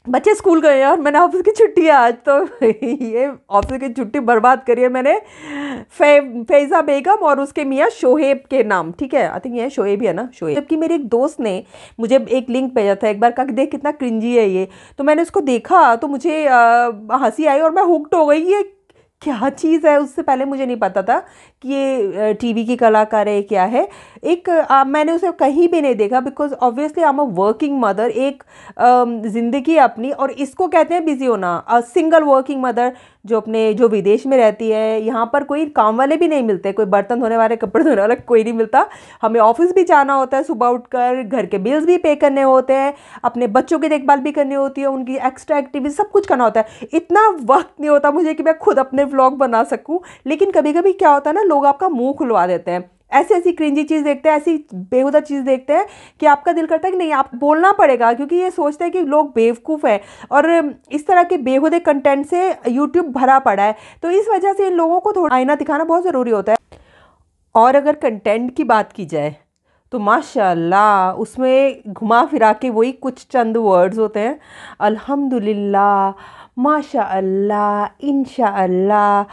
बच्चे स्कूल गए यार, मैंने ऑफिस की छुट्टी है आज तो ये ऑफिस की छुट्टी बर्बाद करी है मैंने। फैज़ा बेगम और उसके मियाँ शोहेब के नाम, ठीक है, आई थिंक ये शोहेब ही है ना, शोहेब। जबकि मेरे एक दोस्त ने मुझे एक लिंक भेजा था एक बार, कहा कि देख कितना क्रिंजी है ये। तो मैंने उसको देखा तो मुझे हंसी आई और मैं हुक्ड हो गई, ये क्या चीज़ है। उससे पहले मुझे नहीं पता था कि ये टीवी की कलाकार है, क्या है। एक मैंने उसे कहीं भी नहीं देखा, because obviously I am a working mother. एक ज़िंदगी है अपनी, और इसको कहते हैं बिजी होना। सिंगल वर्किंग मदर जो विदेश में रहती है, यहाँ पर कोई काम वाले भी नहीं मिलते, कोई बर्तन धोने वाले, कपड़े धोने वाला कोई नहीं मिलता। हमें ऑफिस भी जाना होता है सुबह उठकर, घर के बिल्स भी पे करने होते हैं, अपने बच्चों की देखभाल भी करनी होती है, उनकी एक्स्ट्रा एक्टिविटी सब कुछ करना होता है। इतना वक्त नहीं होता मुझे कि मैं खुद अपने व्लॉग बना सकूं। लेकिन कभी कभी क्या होता है ना, लोग आपका मुंह खुलवा देते हैं, ऐसी ऐसी क्रिंजी चीज़ देखते हैं, ऐसी बेहुदा चीज़ देखते हैं कि आपका दिल करता है कि नहीं, आप बोलना पड़ेगा, क्योंकि ये सोचते हैं कि लोग बेवकूफ़ हैं। और इस तरह के बेहुदे कंटेंट से यूट्यूब भरा पड़ा है। तो इस वजह से इन लोगों को थोड़ा आईना दिखाना बहुत ज़रूरी होता है। और अगर कंटेंट की बात की जाए तो माशाल्लाह उसमें घुमा फिरा के वही कुछ चंद वर्ड्स होते हैं, अल्हम्दुलिल्लाह, माशाअल्लाह, इंशाअल्लाह।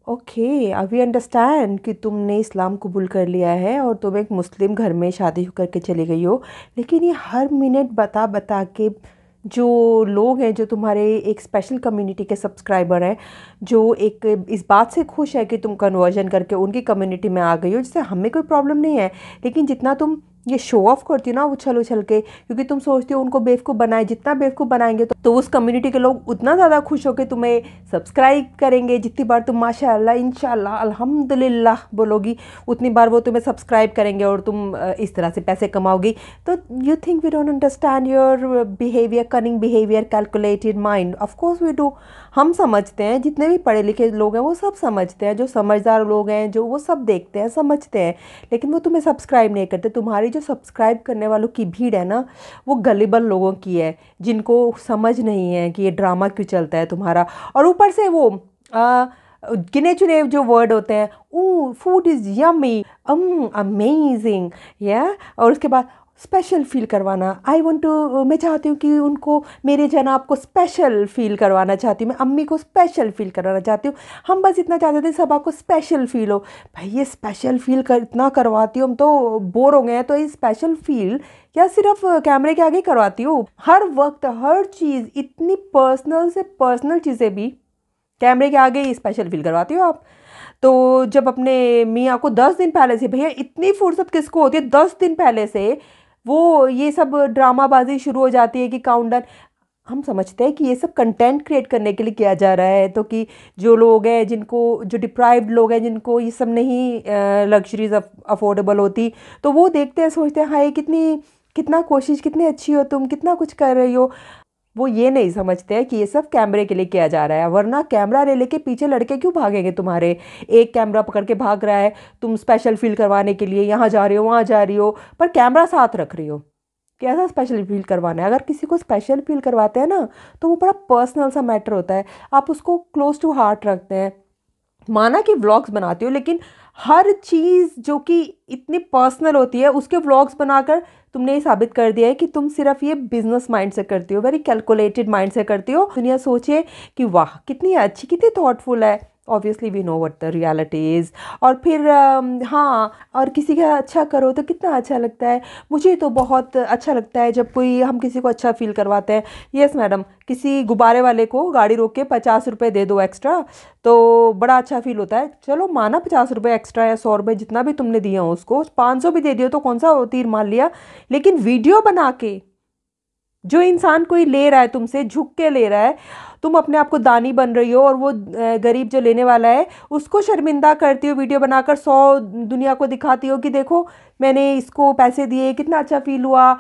ओके, अभी अंडरस्टैंड कि तुमने इस्लाम कबूल कर लिया है और तुम एक मुस्लिम घर में शादी करके चली गई हो। लेकिन ये हर मिनट बता बता के जो लोग हैं, जो तुम्हारे एक स्पेशल कम्युनिटी के सब्सक्राइबर हैं, जो एक इस बात से खुश है कि तुम कन्वर्जन करके उनकी कम्युनिटी में आ गई हो, जिससे हमें कोई प्रॉब्लम नहीं है। लेकिन जितना तुम ये शो ऑफ करती हो ना उछल उछल के, क्योंकि तुम सोचती हो उनको बेवकूफ़ बनाए, जितना बेवकूफ़ बनाएंगे तो उस कम्युनिटी के लोग उतना ज़्यादा खुश होकर तुम्हें सब्सक्राइब करेंगे। जितनी बार तुम माशाअल्लाह, इंशाअल्लाह, अल्हम्दुलिल्लाह बोलोगी, उतनी बार वो तुम्हें सब्सक्राइब करेंगे और तुम इस तरह से पैसे कमाओगी। तो you think we don't understand your behaviour, cunning behaviour, calculated mind. Of course we do. हम समझते हैं, जितने भी पढ़े लिखे लोग हैं वो सब समझते हैं, जो समझदार लोग हैं जो वो सब देखते हैं, समझते हैं। लेकिन वो तुम्हें सब्सक्राइब नहीं करते। तुम्हारी जो सब्सक्राइब करने वालों की भीड़ है ना, वो गलीबल लोगों की है, जिनको समझ नहीं है कि ये ड्रामा क्यों चलता है तुम्हारा। और ऊपर से वो गिने चुने जो वर्ड होते हैं, ओ फूड इज़ यम्मी, अमेजिंग, या, और उसके बाद स्पेशल फील करवाना। आई वांट टू, मैं चाहती हूँ कि उनको, मेरे जनाब को स्पेशल फील करवाना चाहती हूँ, मैं अम्मी को स्पेशल फील करवाना चाहती हूँ। हम बस इतना चाहते थे सब आपको स्पेशल फील हो। भाई ये स्पेशल फील कर इतना करवाती हूँ, हम तो बोर हो गए हैं। तो ये स्पेशल फील या सिर्फ कैमरे के आगे करवाती हूँ? हर वक्त हर चीज़, इतनी पर्सनल से पर्सनल चीज़ें भी कैमरे के आगे ही स्पेशल फील करवाती हो आप। तो जब अपने मियाँ को 10 दिन पहले से, भैया इतनी फुर्सत किसको होती है 10 दिन पहले से, वो ये सब ड्रामाबाजी शुरू हो जाती है कि काउंटडाउन। हम समझते हैं कि ये सब कंटेंट क्रिएट करने के लिए किया जा रहा है, तो कि जो लोग हैं, जिनको, जो डिप्राइव्ड लोग हैं, जिनको ये सब नहीं लग्जरीज अफोर्डेबल होती, तो वो देखते हैं, सोचते हैं हाय कितनी, कितना कोशिश, कितनी अच्छी हो तुम, कितना कुछ कर रही हो। वो ये नहीं समझते हैं कि ये सब कैमरे के लिए किया जा रहा है। वरना कैमरा ले लेके पीछे लड़के क्यों भागेंगे तुम्हारे? एक कैमरा पकड़ के भाग रहा है, तुम स्पेशल फील करवाने के लिए यहाँ जा रही हो, वहाँ जा रही हो, पर कैमरा साथ रख रही हो। कैसा स्पेशल फील करवाना है? अगर किसी को स्पेशल फील करवाते हैं ना, तो वो बड़ा पर्सनल सा मैटर होता है, आप उसको क्लोज टू हार्ट रखते हैं। माना कि व्लॉग्स बनाती हो, लेकिन हर चीज़ जो कि इतनी पर्सनल होती है उसके व्लॉग्स बनाकर तुमने ये साबित कर दिया है कि तुम सिर्फ ये बिजनेस माइंड से करती हो, वेरी कैलकुलेटेड माइंड से करती हो। दुनिया सोचे कि वाह कितनी अच्छी, कितनी थॉटफुल है। Obviously we know what the reality is. और फिर हाँ, और किसी का अच्छा करो तो कितना अच्छा लगता है। मुझे तो बहुत अच्छा लगता है जब कोई, हम किसी को अच्छा फील करवाते हैं। यस मैडम, किसी गुब्बारे वाले को गाड़ी रोक के 50 रुपये दे दो एक्स्ट्रा, तो बड़ा अच्छा फील होता है। चलो माना 50 रुपये एक्स्ट्रा या 100 रुपये जितना भी तुमने दिया हो, उसको 500 भी दे दियो तो कौन सा तीर मान लिया। लेकिन वीडियो बना के जो इंसान कोई ले रहा है, तुमसे झुक के ले रहा है, तुम अपने आप को दानी बन रही हो, और वो गरीब जो लेने वाला है उसको शर्मिंदा करती हो, वीडियो बनाकर 100 दुनिया को दिखाती हो कि देखो मैंने इसको पैसे दिए, कितना अच्छा फील हुआ।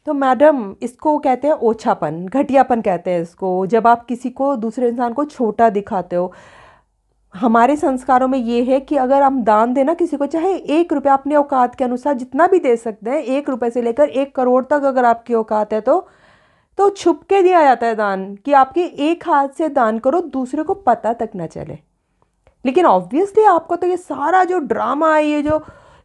तो मैडम इसको कहते हैं ओछापन, घटियापन कहते हैं इसको, जब आप किसी को, दूसरे इंसान को छोटा दिखाते हो। हमारे संस्कारों में ये है कि अगर हम दान देना किसी को, चाहे 1 रुपया, अपने औकात के अनुसार जितना भी दे सकते हैं, 1 रुपये से लेकर 1 करोड़ तक अगर आपकी औकात है तो छुप के दिया जाता है दान, कि आपके एक हाथ से दान करो, दूसरे को पता तक ना चले। लेकिन ऑब्वियसली आपको तो ये सारा जो ड्रामा है, ये जो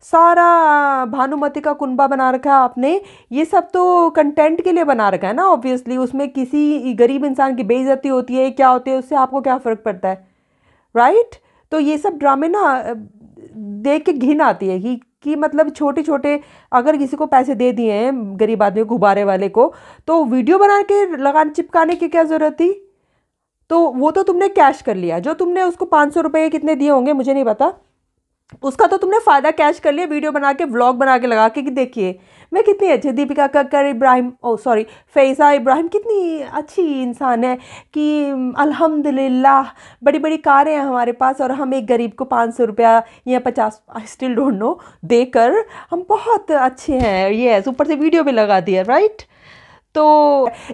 सारा भानुमति का कुनबा बना रखा है आपने। ये सब तो कंटेंट के लिए बना रखा है ना ऑब्वियसली, उसमें किसी गरीब इंसान की बेइज्जती होती है क्या होती है उससे आपको क्या फ़र्क पड़ता है, राइट। तो ये सब ड्रामे ना देख के घिन आती है कि मतलब छोटे छोटे, अगर किसी को पैसे दे दिए हैं गरीब आदमी को, गुब्बारे वाले को, तो वीडियो बना के लगाने चिपकाने की क्या ज़रूरत थी। तो वो तो तुमने कैश कर लिया, जो तुमने उसको 500 रुपये कितने दिए होंगे मुझे नहीं पता, उसका तो तुमने फ़ायदा कैश कर लिया, वीडियो बना के व्लॉग बना के लगा के कि देखिए मैं कितनी अच्छी, दीपिका कक्कर इब्राहिम, ओ सॉरी फैज़ा इब्राहिम कितनी अच्छी इंसान है कि अल्हम्दुलिल्लाह बड़ी बड़ी कारें हैं हमारे पास और हम एक गरीब को 500 रुपया या 50, आई स्टिल डोंट नो, देकर हम बहुत अच्छे हैं, ये ऊपर से वीडियो भी लगा दिया, राइट। तो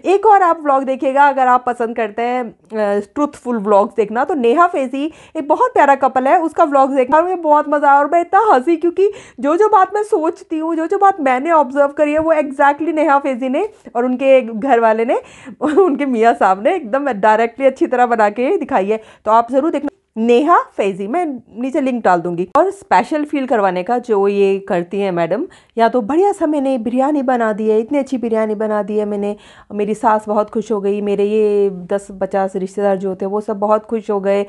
एक और आप व्लॉग देखिएगा अगर आप पसंद करते हैं ट्रूथफुल व्लॉग्स देखना, तो नेहा फैज़ी एक बहुत प्यारा कपल है, उसका व्लॉग्स देखना और मुझे बहुत मज़ा आया और मैं इतना हंसी क्योंकि जो जो बात मैं सोचती हूँ, जो जो बात मैंने ऑब्जर्व करी है वो एग्जैक्टली नेहा फैज़ी ने और उनके घर वाले ने उनके मियाँ साहब ने एकदम डायरेक्टली अच्छी तरह बना के दिखाई है। तो आप ज़रूर देखना नेहा फैज़ी, मैं नीचे लिंक डाल दूंगी। और स्पेशल फील करवाने का जो ये करती हैं मैडम, या तो बढ़िया सा मैंने बिरयानी बना दी है, इतनी अच्छी बिरयानी बना दी है मैंने, मेरी सास बहुत खुश हो गई, मेरे ये 10-50 रिश्तेदार जो होते हैं वो सब बहुत खुश हो गए।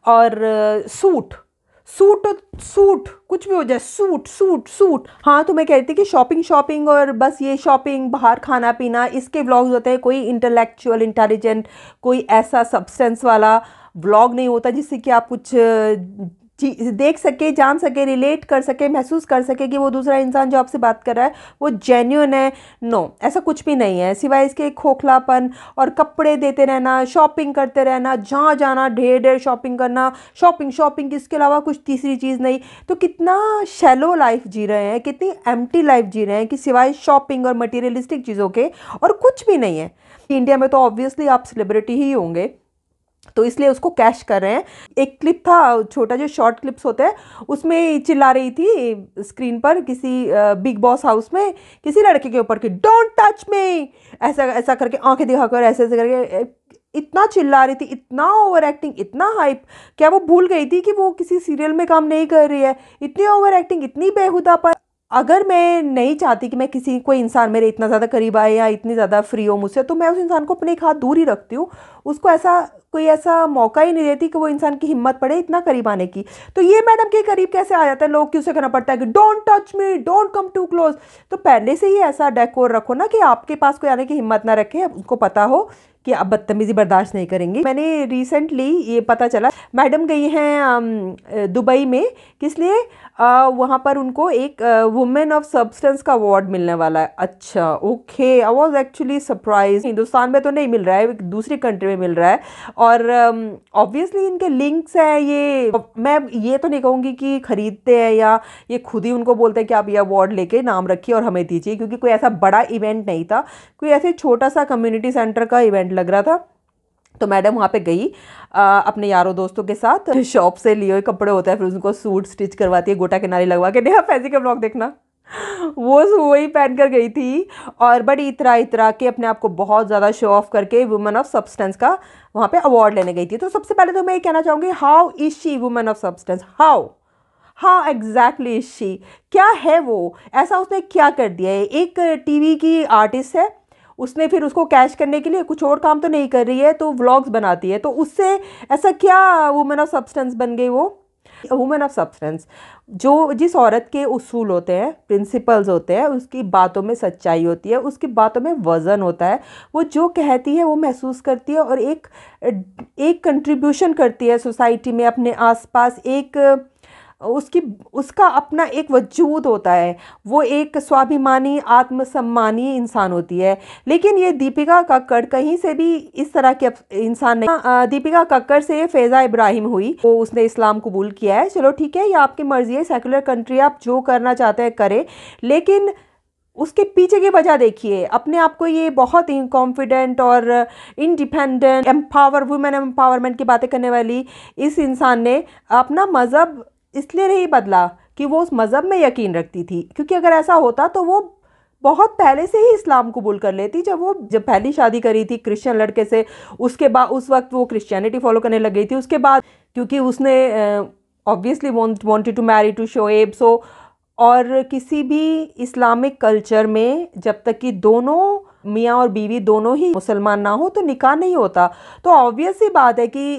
और सूट सूट सूट कुछ भी हो जाए, सूट सूट सूट। हाँ तो मैं कहती थी कि शॉपिंग शॉपिंग और बस ये शॉपिंग, बाहर खाना पीना, इसके व्लॉग्स होते हैं, कोई इंटेलेक्चुअल इंटेलिजेंट कोई ऐसा सब्सटेंस वाला व्लॉग नहीं होता जिससे कि आप कुछ देख सके, जान सके, रिलेट कर सके, महसूस कर सके कि वो दूसरा इंसान जो आपसे बात कर रहा है वो जेन्युइन है। नो, ऐसा कुछ भी नहीं है सिवाय इसके खोखलापन और कपड़े देते रहना, शॉपिंग करते रहना, जहाँ जाना ढेर ढेर शॉपिंग करना, शॉपिंग शॉपिंग, इसके अलावा कुछ तीसरी चीज़ नहीं। तो कितना शैलो लाइफ जी रहे हैं, कितनी एम्प्टी लाइफ जी रहे हैं कि सिवाय शॉपिंग और मटीरियलिस्टिक चीज़ों के और कुछ भी नहीं है। इंडिया में तो ऑब्वियसली आप सेलिब्रिटी ही होंगे तो इसलिए उसको कैश कर रहे हैं। एक क्लिप था छोटा, जो शॉर्ट क्लिप्स होते हैं, उसमें चिल्ला रही थी स्क्रीन पर किसी बिग बॉस हाउस में किसी लड़के के ऊपर कि डोंट टच मी, ऐसा ऐसा करके आंखें दिखाकर ऐसे ऐसे करके इतना चिल्ला रही थी, इतना ओवर एक्टिंग, इतना हाइप। क्या वो भूल गई थी कि वो किसी सीरियल में काम नहीं कर रही है? इतनी ओवर एक्टिंग, इतनी बेहुदा। पर अगर मैं नहीं चाहती कि मैं किसी कोई इंसान मेरे इतना ज़्यादा करीब आए या इतनी ज़्यादा फ्री हो मुझसे, तो मैं उस इंसान को अपने एक हाथ दूर ही रखती हूँ, उसको ऐसा कोई ऐसा मौका ही नहीं देती कि वो इंसान की हिम्मत पड़े इतना करीब आने की। तो ये मैडम के करीब कैसे आ जाता है, लोग क्यों से कहना पड़ता है कि don't touch me, don't come too close. तो पहले से ही ऐसा डेकोर रखो ना कि आपके पास कोई आने की हिम्मत ना रखे, उनको पता हो कि आप बदतमीजी बर्दाश्त नहीं करेंगी। मैंने रिसेंटली ये पता चला मैडम गई हैं दुबई में, किस लिए? वहाँ पर उनको एक वुमेन ऑफ सब्सटेंस का अवार्ड मिलने वाला है। अच्छा okay, I was actually surprise. Hindustan में तो नहीं मिल रहा है, दूसरी कंट्री में मिल रहा है और ऑब्वियसली इनके लिंक्स हैं। ये मैं ये तो नहीं कहूँगी कि खरीदते हैं या ये खुद ही उनको बोलते हैं कि आप ये अवार्ड लेके नाम रखिए और हमें दीजिए, क्योंकि कोई ऐसा बड़ा इवेंट नहीं था, कोई ऐसे छोटा सा कम्युनिटी सेंटर का इवेंट लग रहा था। तो मैडम वहाँ पे गई अपने यारों दोस्तों के साथ, शॉप से लिए हुए कपड़े होते हैं, फिर उनको सूट स्टिच करवाती है, गोटा किनारी लगवा के। नेहा फैज़ी का ब्लॉग देखना, वो वही पहन कर गई थी और बड़ी इतरा इतरा के अपने आप को बहुत ज़्यादा शो ऑफ करके वुमेन ऑफ सब्सटेंस का वहाँ पे अवार्ड लेने गई थी। तो सबसे पहले तो मैं ये कहना चाहूँगी, how is she women of substance? How exactly is she? क्या है वो? ऐसा उसने क्या कर दिया है? एक टीवी की आर्टिस्ट है, उसने फिर उसको कैश करने के लिए कुछ और काम तो नहीं कर रही है, तो व्लॉग्स बनाती है, तो उससे ऐसा क्या वुमेन ऑफ सब्सटेंस बन गई वो? वुमेन ऑफ सब्सटेंस जो जिस औरत के उसूल होते हैं, प्रिंसिपल्स होते हैं, उसकी बातों में सच्चाई होती है, उसकी बातों में वज़न होता है, वो जो कहती है वो महसूस करती है और एक कंट्रीब्यूशन करती है सोसाइटी में, अपने आसपास, एक उसका अपना एक वजूद होता है, वो एक स्वाभिमानी आत्मसम्मानी इंसान होती है। लेकिन ये दीपिका कक्कड़ कहीं से भी इस तरह के इंसान नहीं। दीपिका कक्कड़ से फैज़ा इब्राहिम हुई, वो उसने इस्लाम कबूल किया है, चलो ठीक है, ये आपकी मर्जी है, सेकुलर कंट्री, आप जो करना चाहते हैं करें, लेकिन उसके पीछे की वजह देखिए। अपने आप को ये बहुत कॉन्फिडेंट और इंडिपेंडेंट वुमेन एम्पावरमेंट की बातें करने वाली इस इंसान ने अपना मज़हब इसलिए नहीं बदला कि वो उस मज़हब में यकीन रखती थी, क्योंकि अगर ऐसा होता तो वो बहुत पहले से ही इस्लाम कबूल कर लेती। जब पहली शादी करी थी क्रिश्चियन लड़के से, उसके बाद उस वक्त वो क्रिश्चियनिटी फॉलो करने लग गई थी। उसके बाद क्योंकि उसने obviously wanted to marry to Shoaib, so और किसी भी इस्लामिक कल्चर में जब तक कि दोनों मियाँ और बीवी दोनों ही मुसलमान ना हो तो निकाह नहीं होता। तो ऑब्वियस सी बात है कि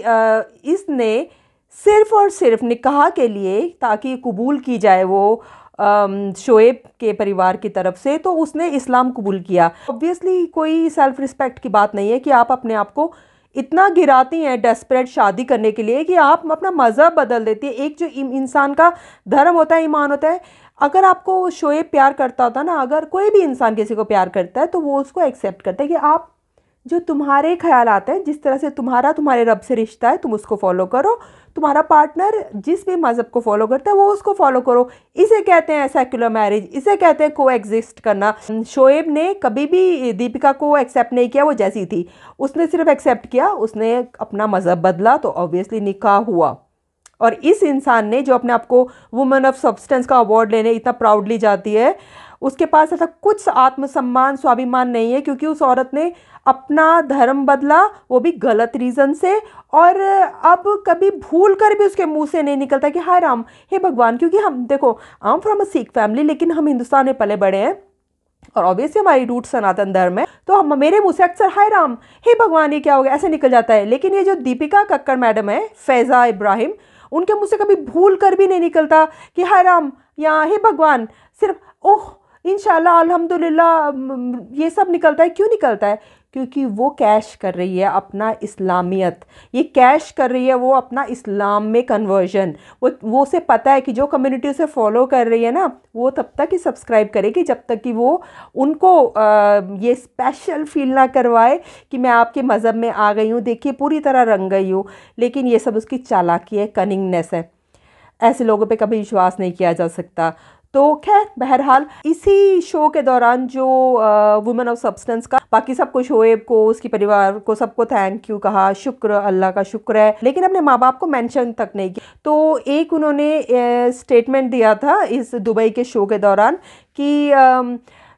इसने सिर्फ़ और सिर्फ निकाह के लिए, ताकि कबूल की जाए वो शोएब के परिवार की तरफ से, तो उसने इस्लाम कबूल किया। ऑब्वियसली कोई सेल्फ रिस्पेक्ट की बात नहीं है कि आप अपने आप को इतना गिराती हैं डेस्परेट शादी करने के लिए कि आप अपना मज़हब बदल देती है। एक जो इंसान का धर्म होता है, ईमान होता है, अगर आपको शोएब प्यार करता होता ना, अगर कोई भी इंसान किसी को प्यार करता है तो वो उसको एक्सेप्ट करता है कि आप जो तुम्हारे ख्याल आते हैं, जिस तरह से तुम्हारे रब से रिश्ता है, तुम उसको फॉलो करो। तुम्हारा पार्टनर जिस भी मज़हब को फॉलो करता है वो उसको फॉलो करो। इसे कहते हैं सेक्युलर मैरिज, इसे कहते हैं को एग्जिस्ट करना। शोएब ने कभी भी दीपिका को एक्सेप्ट नहीं किया, वो जैसी थी उसने सिर्फ एक्सेप्ट किया, उसने अपना मज़हब बदला तो ऑब्वियसली निकाह हुआ। और इस इंसान ने जो अपने आप को वुमेन ऑफ सब्सटेंस का अवार्ड लेने इतना प्राउडली जाती है, उसके पास ऐसा कुछ आत्मसम्मान स्वाभिमान नहीं है, क्योंकि उस औरत ने अपना धर्म बदला, वो भी गलत रीज़न से। और अब कभी भूल कर भी उसके मुंह से नहीं निकलता कि हाय राम, हे भगवान। क्योंकि हम देखो, I am from a Sikh family, लेकिन हम हिंदुस्तान में पले बड़े हैं और ऑब्वियसली हमारी रूट सनातन धर्म है, तो हम मेरे मुंह से अक्सर हाय राम, हे भगवान, ये क्या हो गया, ऐसे निकल जाता है। लेकिन ये जो दीपिका कक्कड़ मैडम है, फैज़ा इब्राहिम, उनके मुंह से कभी भूल कर भी नहीं निकलता कि हाय राम या हे भगवान। सिर्फ ओह इंशाल्लाह अल्हम्दुलिल्लाह ये सब निकलता है। क्यों निकलता है? क्योंकि वो कैश कर रही है अपना इस्लामियत, ये कैश कर रही है वो अपना इस्लाम में कन्वर्जन। वो उसे पता है कि जो कम्युनिटी उसे फॉलो कर रही है ना, वो तब तक ही सब्सक्राइब करेगी जब तक कि वो उनको ये स्पेशल फील ना करवाए कि मैं आपके मज़हब में आ गई हूँ, देखिए पूरी तरह रंग गई हूँ। लेकिन ये सब उसकी चालाकी है, कनिंगनेस है। ऐसे लोगों पे कभी विश्वास नहीं किया जा सकता। तो खैर बहरहाल इसी शो के दौरान जो वुमेन ऑफ सब्सटेंस का बाकी सबको, शोएब को, उसके परिवार को, सबको थैंक यू कहा, शुक्र, अल्लाह का शुक्र है, लेकिन अपने माँ बाप को मेंशन तक नहीं किया। तो एक उन्होंने स्टेटमेंट दिया था इस दुबई के शो के दौरान कि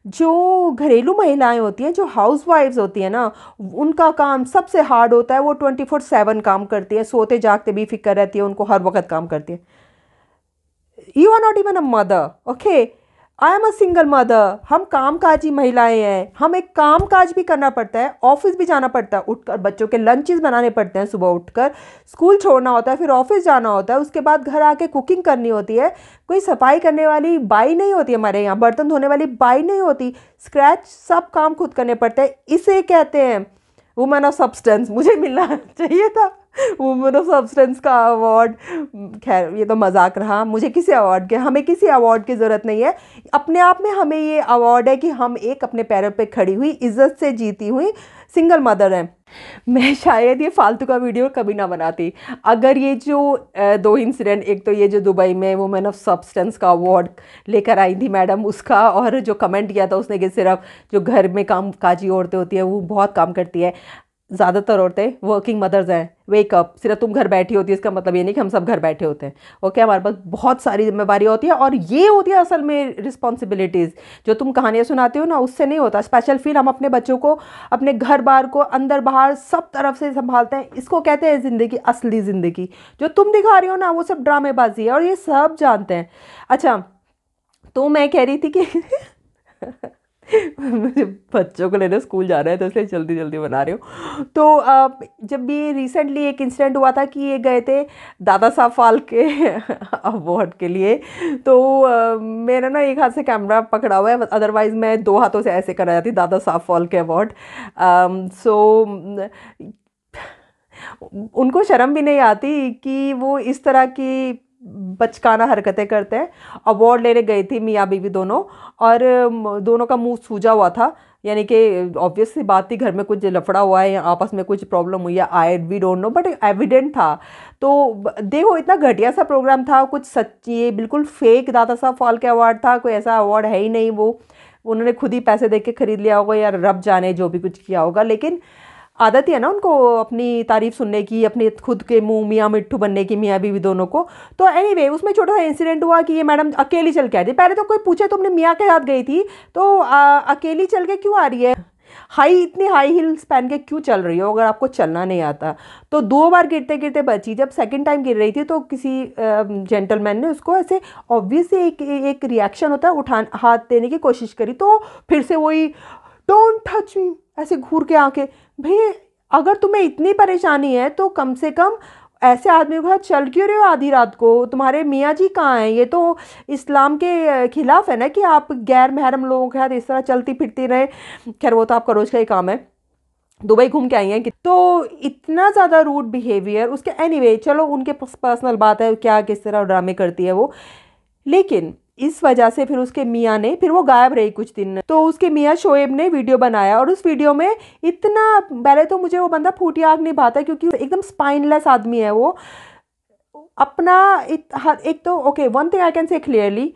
जो घरेलू महिलाएं होती हैं, जो हाउसवाइफ्स होती हैं ना, उनका काम सबसे हार्ड होता है। वो 24/7 काम करती हैं, सोते जागते भी फिक्र रहती है उनको, हर वक्त काम करती है। You are not even a mother, okay? I am a single mother। हम कामकाजी महिलाएं हैं, हमें काम काज भी करना पड़ता है, ऑफिस भी जाना पड़ता है, उठकर बच्चों के लंचेस बनाने पड़ते हैं, सुबह उठकर स्कूल छोड़ना होता है, फिर ऑफिस जाना होता है, उसके बाद घर आके कुकिंग करनी होती है। कोई सफाई करने वाली बाई नहीं होती हमारे यहाँ, बर्तन धोने वाली बाई नहीं होती, स्क्रैच सब काम खुद करने पड़ते हैं। इसे कहते हैं वुमेन ऑफ सब्सटेंस। मुझे मिलना चाहिए था वुमेन ऑफ सब्सटेंस का अवार्ड। खैर ये तो मजाक रहा, मुझे किसी अवार्ड के, हमें किसी अवार्ड की ज़रूरत नहीं है। अपने आप में हमें ये अवार्ड है कि हम एक अपने पैरों पे खड़ी हुई, इज्जत से जीती हुई सिंगल मदर हैं। मैं शायद ये फालतू का वीडियो कभी ना बनाती अगर ये जो दो इंसिडेंट, एक तो ये जो दुबई में वुमेन ऑफ सब्सटेंस का अवार्ड लेकर आई थी मैडम उसका, और जो कमेंट किया था उसने कि सिर्फ जो घर में काम काजी औरतें होती हैं वो बहुत काम करती है। ज़्यादातर औरतें वर्किंग मदर्स हैं। वेकअप, सिर्फ तुम घर बैठी होती है इसका मतलब ये नहीं कि हम सब घर बैठे होते हैं। ओके, हमारे पास बहुत सारी जिम्मेदारी होती है, और ये होती है असल में रिस्पॉन्सिबिलिटीज़। जो तुम कहानियाँ सुनाते हो ना, उससे नहीं होता स्पेशल फील। हम अपने बच्चों को, अपने घर बार को, अंदर बाहर सब तरफ से संभालते हैं। इसको कहते हैं ज़िंदगी, असली ज़िंदगी। जो तुम दिखा रही हो ना वो सब ड्रामेबाजी है, और ये सब जानते हैं। अच्छा, तो मैं कह रही थी कि मुझे बच्चों को लेने स्कूल जाना है तो इसलिए जल्दी जल्दी बना रही हूँ। तो जब भी रिसेंटली एक इंसिडेंट हुआ था कि ये गए थे दादा साहब फाल्के अवार्ड के लिए, तो मेरा ना एक हाथ से कैमरा पकड़ा हुआ है, अदरवाइज़ मैं दो हाथों से ऐसे करा जाती दादा साहब फाल्के अवार्ड। सो उनको शर्म भी नहीं आती कि वो इस तरह की बचकाना हरकतें करते हैं। अवार्ड लेने गई थी मियाँ बीवी दोनों, और दोनों का मुंह सूजा हुआ था, यानी कि ऑब्वियस सी बात थी, घर में कुछ लफड़ा हुआ है या आपस में कुछ प्रॉब्लम हुई है, I we don't know, but evident था। तो देखो इतना घटिया सा प्रोग्राम था, कुछ सच्ची, ये बिल्कुल फेक दादा साहब फाल्के अवार्ड था, कोई ऐसा अवार्ड है ही नहीं। वो उन्होंने खुद ही पैसे दे के खरीद लिया होगा, या रब जाने जो भी कुछ किया होगा। लेकिन आदत ही है ना उनको अपनी तारीफ सुनने की, अपने खुद के मुंह मियाँ मिट्ठू बनने की, मियाँ बीवी दोनों को। तो एनीवे उसमें छोटा सा इंसिडेंट हुआ कि ये मैडम अकेली चल के आई थी। पहले तो कोई पूछे तुमने मियाँ के साथ गई थी तो अकेली चल के क्यों आ रही है? इतनी हाई हील्स पहन के क्यों चल रही हो अगर आपको चलना नहीं आता? तो 2 बार गिरते गिरते बची, जब सेकंड टाइम गिर रही थी तो किसी जेंटलमैन ने उसको ऐसे ऑब्वियसली एक रिएक्शन होता है, उठा हाथ देने की कोशिश करी, तो फिर से वही डोंट टच मी ऐसे घूर के आके। भाई अगर तुम्हें इतनी परेशानी है तो कम से कम ऐसे आदमी के साथ चल क्यों रहे हो आधी रात को? तुम्हारे मियाँ जी कहाँ हैं? ये तो इस्लाम के खिलाफ है ना कि आप गैर महरम लोगों के साथ इस तरह चलती फिरती रहे। खैर वो तो आपका रोज का ही काम है, दुबई घूम के आई हैं कि तो इतना ज़्यादा रूड बिहेवियर उसके। एनीवे चलो उनके पर्सनल बात है, क्या किस तरह ड्रामे करती है वो। लेकिन इस वजह से फिर उसके मियाँ ने, फिर वो गायब रही कुछ दिन, तो उसके मियाँ शोएब ने वीडियो बनाया और उस वीडियो में इतना, पहले तो मुझे वो बंदा फूटी आग नहीं भाता क्योंकि एकदम स्पाइनलेस आदमी है वो। अपना हर एक तो okay, one thing I can say clearly,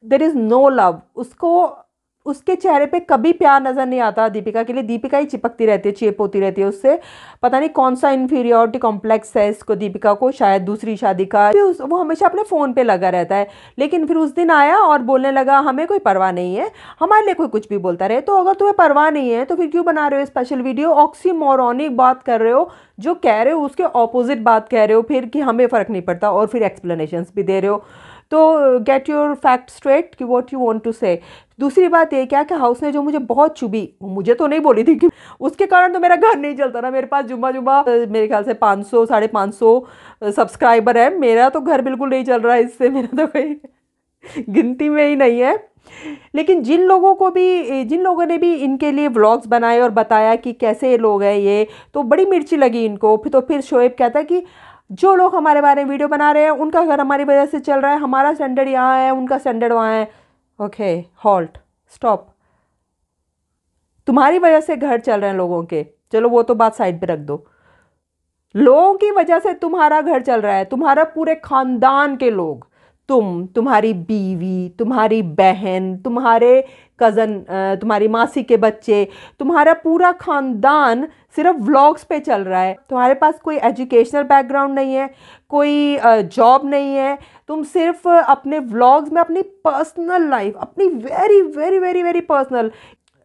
there is no love. उसको उसके चेहरे पे कभी प्यार नज़र नहीं आता दीपिका के लिए। दीपिका ही चिपकती रहती है, चेप होती रहती है उससे। पता नहीं कौन सा इन्फीरियोरिटी कॉम्प्लेक्स है इसको, दीपिका को, शायद दूसरी शादी का। वो हमेशा अपने फ़ोन पे लगा रहता है। लेकिन फिर उस दिन आया और बोलने लगा हमें कोई परवाह नहीं है, हमारे लिए कोई कुछ भी बोलता रहे। तो अगर तुम्हें परवाह नहीं है तो फिर क्यों बना रहे हो स्पेशल वीडियो? ऑक्सीमोरॉनिक बात कर रहे हो, जो कह रहे हो उसके ऑपोजिट बात कह रहे हो फिर, कि हमें फ़र्क नहीं पड़ता, और फिर एक्सप्लेनेशंस भी दे रहे हो। तो गेट योर फैक्ट स्ट्रेट कि व्हाट यू वांट टू से। दूसरी बात ये क्या कि हाउस ने जो मुझे बहुत चुभी, मुझे तो नहीं बोली थी कि उसके कारण तो मेरा घर नहीं चलता ना। मेरे पास जुम्मा जुम्मा मेरे ख्याल से 500 550 सब्सक्राइबर है, मेरा तो घर बिल्कुल नहीं चल रहा है इससे, मेरा तो कोई गिनती में ही नहीं है। लेकिन जिन लोगों ने भी इनके लिए व्लॉग्स बनाए और बताया कि कैसे ये लोग हैं ये, तो बड़ी मिर्ची लगी इनको। फिर शोएब कहता है कि जो लोग हमारे बारे में वीडियो बना रहे हैं उनका घर हमारी वजह से चल रहा है, हमारा स्टैंडर्ड यहाँ है, उनका स्टैंडर्ड वहाँ है। Okay, halt, stop. तुम्हारी वजह से घर चल रहे हैं लोगों के, चलो वो तो बात साइड पे रख दो। लोगों की वजह से तुम्हारा घर चल रहा है, तुम्हारा पूरे खानदान के लोग, तुम्हारी बीवी, तुम्हारी बहन, तुम्हारे कज़न, तुम्हारी मासी के बच्चे, तुम्हारा पूरा खानदान सिर्फ व्लॉग्स पे चल रहा है। तुम्हारे पास कोई एजुकेशनल बैकग्राउंड नहीं है, कोई जॉब नहीं है, तुम सिर्फ अपने व्लॉग्स में अपनी पर्सनल लाइफ, अपनी very very very very personal,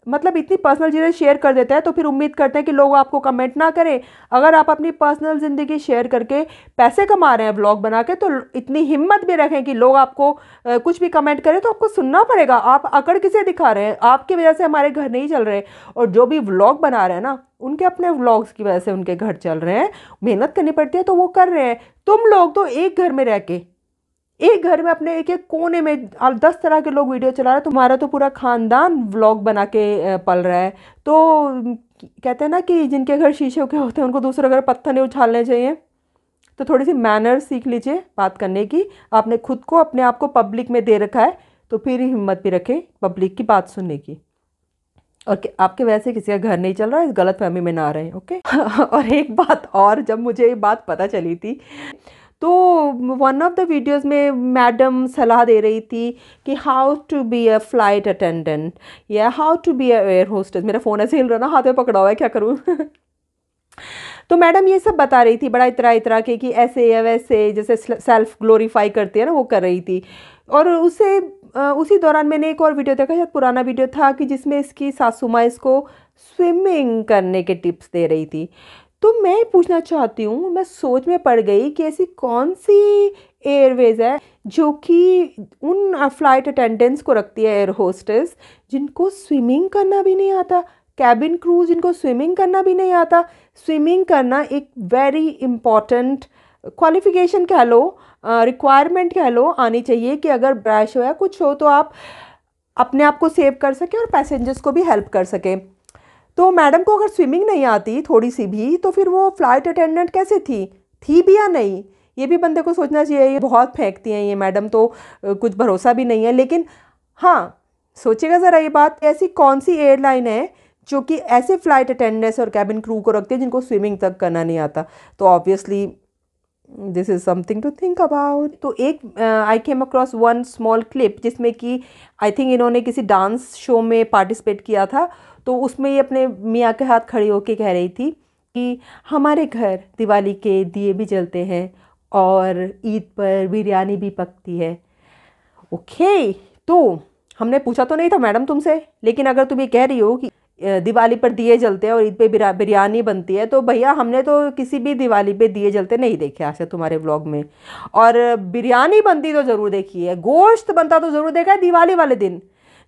मतलब इतनी पर्सनल चीज़ें शेयर कर देते हैं। तो फिर उम्मीद करते हैं कि लोग आपको कमेंट ना करें। अगर आप अपनी पर्सनल ज़िंदगी शेयर करके पैसे कमा रहे हैं व्लॉग बना के, तो इतनी हिम्मत भी रखें कि लोग आपको कुछ भी कमेंट करें तो आपको सुनना पड़ेगा। आप अकड़ किसे दिखा रहे हैं? आपकी वजह से हमारे घर नहीं चल रहे। और जो भी व्लॉग बना रहे हैं ना, उनके अपने व्लॉग्स की वजह से उनके घर चल रहे हैं। मेहनत करनी पड़ती है तो वो कर रहे हैं। तुम लोग तो एक घर में रह के, एक घर में अपने एक एक कोने में 10 तरह के लोग वीडियो चला रहे हैं। तुम्हारा तो पूरा खानदान व्लॉग बना के पल रहा है। तो कहते हैं ना कि जिनके घर शीशे के होते हैं उनको दूसरे घर पत्थर नहीं उछालने चाहिए। तो थोड़ी सी मैनर्स सीख लीजिए बात करने की। आपने खुद को, अपने आप को पब्लिक में दे रखा है, तो फिर ही हिम्मत भी रखें पब्लिक की बात सुनने की। और आपके वैसे किसी का घर नहीं चल रहा है, इस गलत फहमी में ना रहें, ओके। और एक बात और, जब मुझे ये बात पता चली थी तो वन ऑफ द वीडियोस में मैडम सलाह दे रही थी कि how to be a flight attendant या how to be a air hostess. मेरा फ़ोन ऐसे हिल रहा ना, हाथ में पकड़ा हुआ है, क्या करूँ। तो मैडम ये सब बता रही थी, बड़ा इतरा इतरा के कि ऐसे या वैसे, जैसे सेल्फ ग्लोरीफाई करती है ना, वो कर रही थी। और उसी दौरान मैंने एक और वीडियो देखा, शायद पुराना वीडियो था, कि जिसमें इसकी सासू माँ इसको स्विमिंग करने के टिप्स दे रही थी। तो मैं पूछना चाहती हूँ, मैं सोच में पड़ गई कि ऐसी कौन सी एयरवेज है जो कि उन फ्लाइट अटेंडेंट्स को रखती है, एयर होस्टेस, जिनको स्विमिंग करना भी नहीं आता, कैबिन क्रू जिनको स्विमिंग करना भी नहीं आता। स्विमिंग करना एक वेरी इम्पॉर्टेंट क्वालिफिकेशन कह लो, रिक्वायरमेंट कह लो, आनी चाहिए कि अगर क्रैश हो या कुछ हो तो आप अपने आप को सेव कर सकें और पैसेंजर्स को भी हेल्प कर सकें। तो मैडम को अगर स्विमिंग नहीं आती थोड़ी सी भी, तो फिर वो फ्लाइट अटेंडेंट कैसे थी भी या नहीं, ये भी बंदे को सोचना चाहिए। ये बहुत फेंकती हैं ये मैडम, तो कुछ भरोसा भी नहीं है। लेकिन हाँ, सोचिएगा ज़रा ये बात, ऐसी कौन सी एयरलाइन है जो कि ऐसे फ्लाइट अटेंडेंट्स और कैबिन क्रू को रखती है जिनको स्विमिंग तक करना नहीं आता। तो obviously this is something to think about. तो एक I came across one small clip जिसमें कि आई थिंक इन्होंने किसी डांस शो में पार्टिसिपेट किया था। तो उसमें ये अपने मियाँ के हाथ खड़ी होके कह रही थी कि हमारे घर दिवाली के दिए भी जलते हैं और ईद पर बिरयानी भी पकती है। ओके, तो हमने पूछा तो नहीं था मैडम तुमसे, लेकिन अगर तुम ये कह रही हो कि दिवाली पर दिए जलते हैं और ईद पे बिरयानी बनती है, तो भैया हमने तो किसी भी दिवाली पे दिए जलते नहीं देखे आज तक तुम्हारे व्लॉग में। और बिरयानी बनती तो ज़रूर देखी है, गोश्त बनता तो ज़रूर देखा है दिवाली वाले दिन,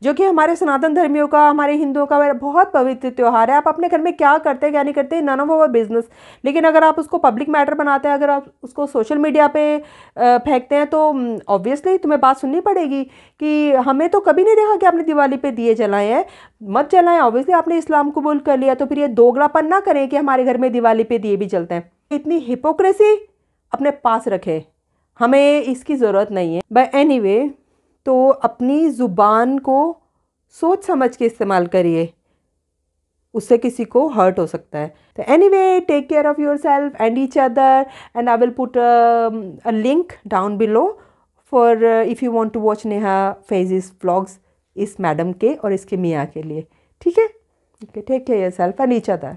जो कि हमारे सनातन धर्मियों का, हमारे हिंदुओं का बहुत पवित्र त्यौहार है। आप अपने घर में क्या करते हैं क्या नहीं करते, नन ऑफ आवर बिजनेस। लेकिन अगर आप उसको पब्लिक मैटर बनाते हैं, अगर आप उसको सोशल मीडिया पे फेंकते हैं, तो ऑब्वियसली तुम्हें बात सुननी पड़ेगी कि हमें तो कभी नहीं देखा कि आपने दिवाली पे दिए जलाए हैं। मत जलाएं, ऑब्वियसली आपने इस्लाम कबूल कर लिया, तो फिर ये दोगलापन ना करें कि हमारे घर में दिवाली पे दिए भी जलते हैं। इतनी हिपोक्रेसी अपने पास रखें, हमें इसकी ज़रूरत नहीं है। बाय एनीवे, तो अपनी ज़ुबान को सोच समझ के इस्तेमाल करिए, उससे किसी को हर्ट हो सकता है। तो anyway, take care of yourself and each other, and I will put a link down below for if you want to watch Neha Faizy's vlogs, इस मैडम के और इसके मियाँ के लिए। ठीक है, take care yourself and each other.